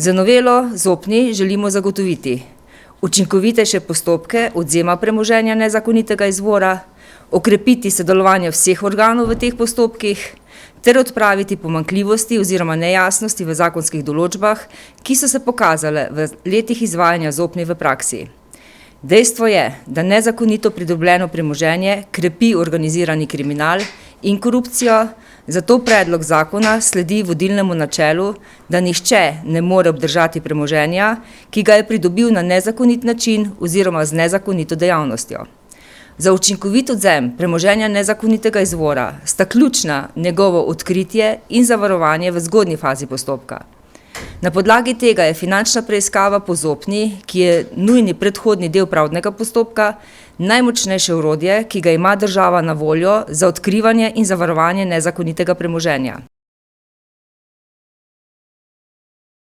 Z novelo ZOPNI želimo zagotoviti učinkovitejše postopke odvzema premoženja nezakonitega izvora, okrepiti sodelovanje vseh organov v teh postopkih ter odpraviti pomanjkljivosti oziroma nejasnosti v zakonskih določbah, ki so se pokazale v letih izvajanja ZOPNI v praksi. Dejstvo je, da nezakonito pridobljeno premoženje krepi organizirani kriminal in korupcijo, zato predlog zakona sledi vodilnemu načelu, da nihče ne more obdržati premoženja, ki ga je pridobil na nezakonit način oziroma z nezakonito dejavnostjo. Za učinkovit odvzem premoženja nezakonitega izvora sta ključna njegovo odkritje in zavarovanje v zgodnji fazi postopka. Na podlagi tega je finančna preiskava po ZOPNI, ki je nujni predhodni del pravdnega postopka, najmočnejše orodje, ki ga ima država na voljo za odkrivanje in zavarovanje nezakonitega premoženja.